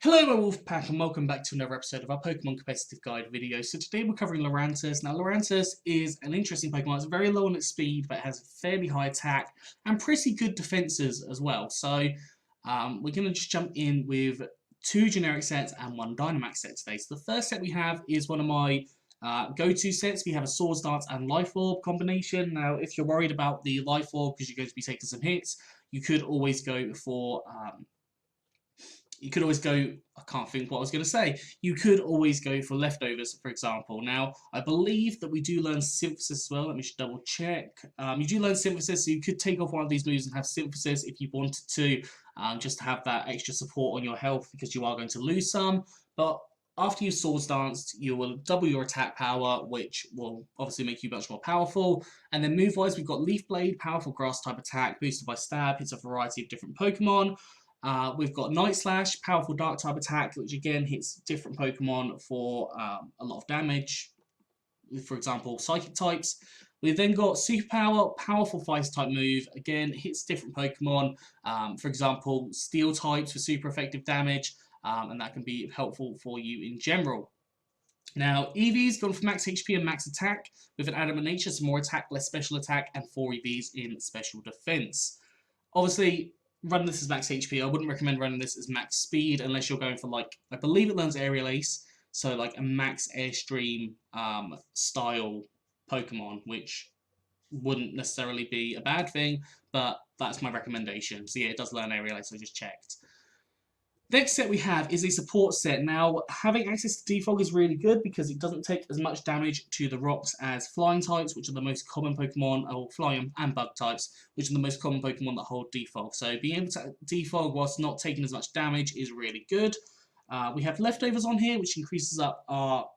Hello my Wolfpack and welcome back to another episode of our Pokemon Competitive Guide video. So today we're covering Lurantis. Now Lurantis is an interesting Pokemon. It's very low on its speed but it has fairly high attack and pretty good defenses as well. So we're going to just jump in with two generic sets and one Dynamax set today. So the first set we have is one of my go-to sets. We have a Swords Dance and Life Orb combination. Now if you're worried about the Life Orb because you're going to be taking some hits, you could always go for... I can't think what I was going to say. You could always go for Leftovers, for example. Now, I believe that we do learn Synthesis as well. Let me just double check. You do learn Synthesis, so you could take off one of these moves and have Synthesis if you wanted to, just to have that extra support on your health because you are going to lose some. But after you've Swords Danced, you will double your attack power, which will obviously make you much more powerful. And then move-wise, we've got Leaf Blade, powerful Grass-type attack, boosted by Stab, hits a variety of different Pokemon. We've got Night Slash, powerful Dark type attack, which again hits different Pokemon for a lot of damage. For example, Psychic types. We've then got Superpower, powerful Fighter type move. Again, hits different Pokemon. For example, Steel types for super effective damage, and that can be helpful for you in general. Now, EV's gone for max HP and max attack with an Adamant Nature, so more attack, less special attack, and 4 EVs in special defense. Obviously, running this as max HP, I wouldn't recommend running this as max speed unless you're going for, like, I believe it learns Aerial Ace, so like a max Airstream style Pokemon, which wouldn't necessarily be a bad thing, but that's my recommendation. So yeah, it does learn Aerial Ace, so I just checked. Next set we have is a support set. Now, having access to Defog is really good because it doesn't take as much damage to the rocks as flying types, which are the most common Pokemon, or flying and bug types, which are the most common Pokemon that hold Defog. So being able to defog whilst not taking as much damage is really good. We have Leftovers on here, which increases up our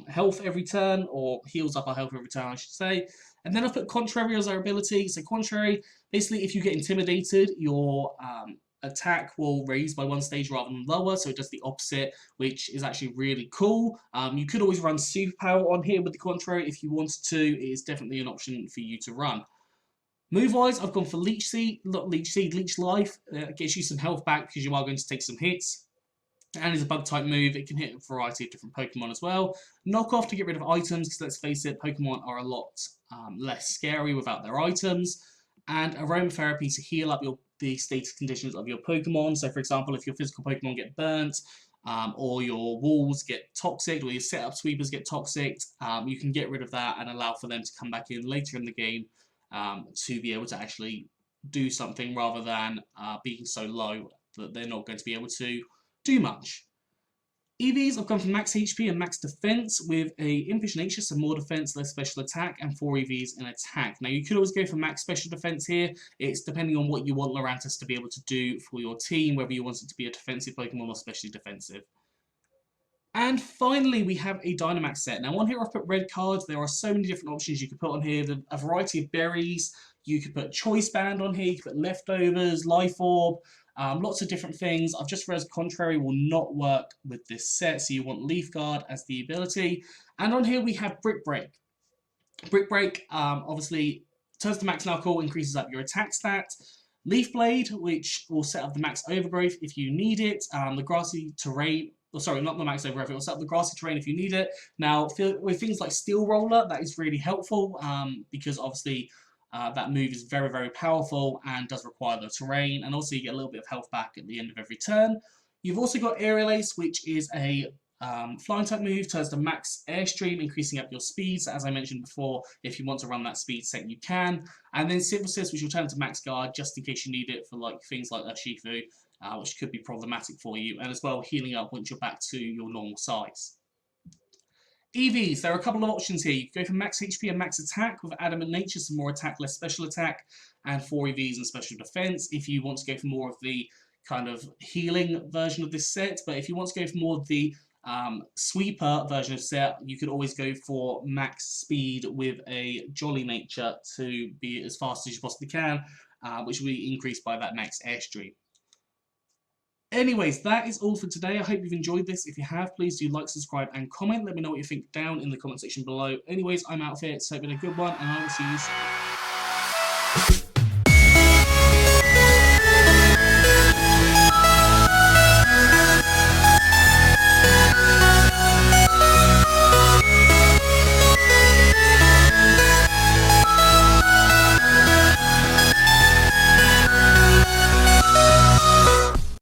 health every turn, or heals up our health every turn, I should say. And then I've put Contrary as our ability. So Contrary, basically if you get intimidated, your attack will raise by one stage rather than lower, so it does the opposite, which is actually really cool. You could always run Superpower on here with the Contrary if you wanted to. It is definitely an option for you to run. Move-wise, I've gone for Leech Seed, not Leech Seed, Leech Life. It gets you some health back because you are going to take some hits. And is a bug-type move. It can hit a variety of different Pokemon as well. Knock off to get rid of items, because let's face it, Pokemon are a lot less scary without their items. And Aromatherapy to heal up the status conditions of your Pokemon. So, for example, if your physical Pokemon get burnt, or your walls get toxic, or your setup sweepers get toxic, you can get rid of that and allow for them to come back in later in the game to be able to actually do something rather than being so low that they're not going to be able to do much. EVs have gone for max HP and max defense with a Impish Nature, so more defense, less special attack, and 4 EVs in attack. Now, you could always go for max special defense here. It's depending on what you want Lurantis to be able to do for your team, whether you want it to be a defensive Pokemon or specially defensive. And finally, we have a Dynamax set. Now, on here I've put red cards. There are so many different options you could put on here. A variety of berries. You could put Choice Band on here. You could put Leftovers, Life Orb. Lots of different things. I've just realized Contrary will not work with this set, so you want Leaf Guard as the ability. And on here we have Brick Break. Brick Break obviously turns to max Knuckle, increases up your attack stat. Leaf Blade, which will set up the max Overgrowth if you need it. The Grassy Terrain, oh, sorry, not the max Overgrowth, it will set up the Grassy Terrain if you need it. Now, with things like Steel Roller, that is really helpful because obviously that move is very, very powerful and does require the terrain, and also you get a little bit of health back at the end of every turn. You've also got Aerial Ace, which is a flying type move, turns to max Airstream, increasing up your speed. So as I mentioned before, if you want to run that speed set, you can. And then Synthesis, which will turn to max Guard, just in case you need it for like things like Urshifu, which could be problematic for you, and as well healing up once you're back to your normal size. EVs, there are a couple of options here. You can go for max HP and max attack with Adamant Nature, some more attack, less special attack, and 4 EVs and special defense. If you want to go for more of the kind of healing version of this set, but if you want to go for more of the sweeper version of set, you could always go for max speed with a Jolly Nature to be as fast as you possibly can, which will be increased by that max Airstream. Anyways, that is all for today. I hope you've enjoyed this. If you have, please do like, subscribe, and comment. Let me know what you think down in the comment section below. Anyways, I'm out of here. It's been a good one, and I will see you soon.